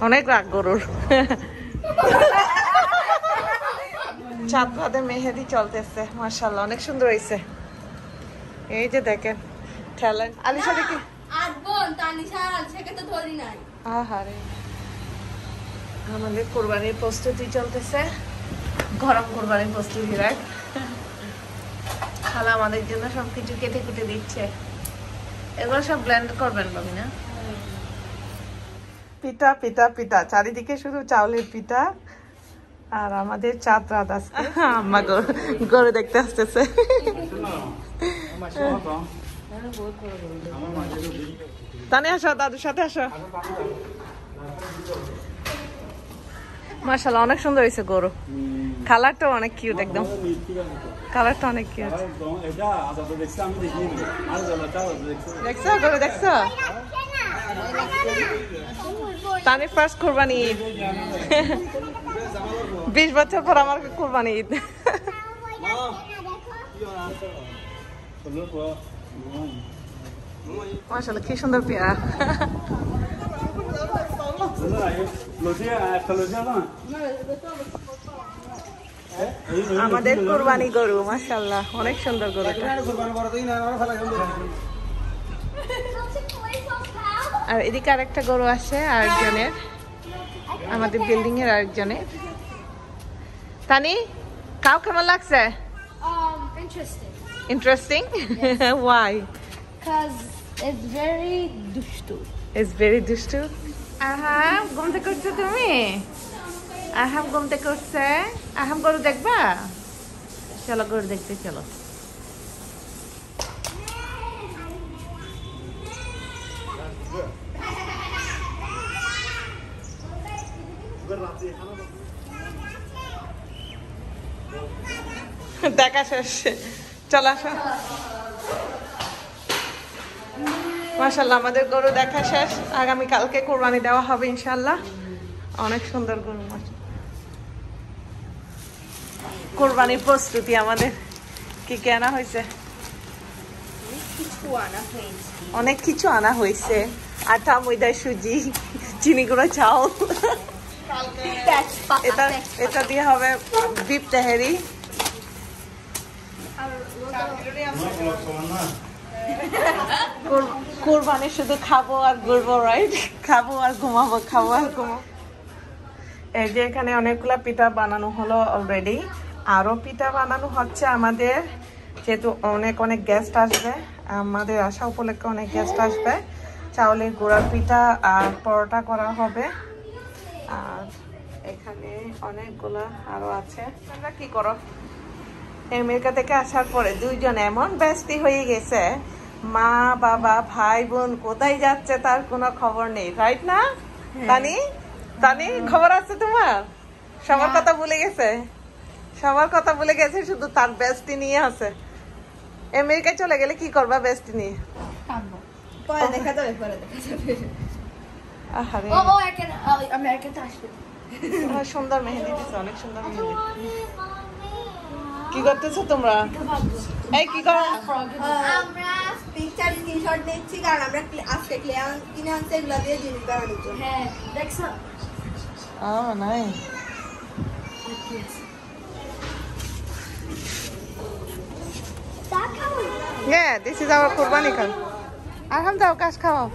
অনেক রাগ গরুর। চাঁদ রাতে মেহেদি চলতেছে, মাশাআল্লাহ অনেক সুন্দর হয়েছে। এই যে দেখেন ট্যালেন্ট। আলিশা দেখি আহারে, আমাদের কোরবানির প্রস্তুতি চলতেছে, গরম কোরবানির প্রস্তুতি রাখ। খালা আমাদের জন্য সবকিছু কেটে কুটে দিচ্ছে। এগুলো সব ব্লেন্ড করবেন ভাবি না? পিঠা পিঠা পিঠা, চারিদিকে শুধু চাউলের পিঠা। আর আমাদের চাঁদ রাত আজকে আম্মা গরু দেখতে আসতেছে। তানে আসো, দাদুর সাথে আসো। মাশাআল্লাহ অনেক সুন্দর হয়েছে গরু। কালারটা অনেক কিউট, একদম কালারটা অনেক কিউট। দেখছো গরু, দেখছো? তানি ফার্স্ট কোরবানি ঈদ। 20 বছর পর আমার কোরবানি ঈদ। মাশাআল্লাহ কি সুন্দর পেয়ারা। আমাদের কোরবানি গরু, মাশাআল্লাহ অনেক সুন্দর গরুটা। আর এদিকে আরেকটা গরু আছে আরেকজনের, আমাদের বিল্ডিং এর আরেকজনের। তানি কাউ কেমন লাগছে? Interesting? Yes. Why? Because it's very dushtu. It's very dushtu? আহাম ঘুমতে করছো তুমি? আহাম ঘুমতে করছে? আহাম গরু দেখবা? চলো গরু দেখতে চলো। দেখা শেষ, চলো আসো। মাশাআল্লাহ আমাদের গরু দেখা শেষ, আগামী কালকে কোরবানি দেওয়া হবে ইনশাআল্লাহ। অনেক সুন্দর গরু। কোরবানির প্রস্তুতি আমাদের কি কি আনা হয়েছে? অনেক কিছু আনা হয়েছে, আটা, ময়দা, সুজি, চিনি গুঁড়া, চাউল। এটা দিয়ে হবে বিফ তেহারি। কোরবানি শুধু খাবো আর ঘুরবো, রাইট? খাবো আর ঘুমাবো, খাবো আর ঘুমাবো। এই যে এখানে অনেকগুলা পিঠা বানানো হলো অলরেডি, আরো পিঠা বানানো হচ্ছে আমাদের, যেহেতু অনেক অনেক গেস্ট আসবে। আমাদের আসা উপলক্ষে অনেক গেস্ট আসবে। চাউলের গুঁড়ার পিঠা আর পরোটা করা হবে। আর এখানে অনেকগুলা আরো আছে। তোমরা কি করো? আমেরিকা থেকে আসার পরে দুইজন এমন ব্যস্ত হয়ে গেছে, মা বাবা ভাই বোন কোথায় যাচ্ছে তার কোনো খবর নেই, রাইট না? তানি, তানি খবর আছে তোমার? সবার কথা ভুলে গেছে, সবার কথা ভুলে গেছে, শুধু তার বেস্টি নিয়ে আছে। আমেরিকায় চলে গেলে কি করবা বেস্টি নিয়ে? পরে দেখা যাবে, পরে দেখা যাবে। আহারে ও এখন আমেরিকাতে আসবে। সুন্দর মেহেদি দিছে, অনেক সুন্দর মেহেদি। কি করতেছো তোমরা? এই কি করো? আমরা পিকচার স্ক্রিনশট নিচ্ছি, কারণ আমরা আজকে কিনে আনছি এগুলা দিয়ে জিনিস বানানোর জন্য। হ্যাঁ দেখছো? Oh nice. Yeah, this is our Qurbani card. Alhamdulillah, kash khao.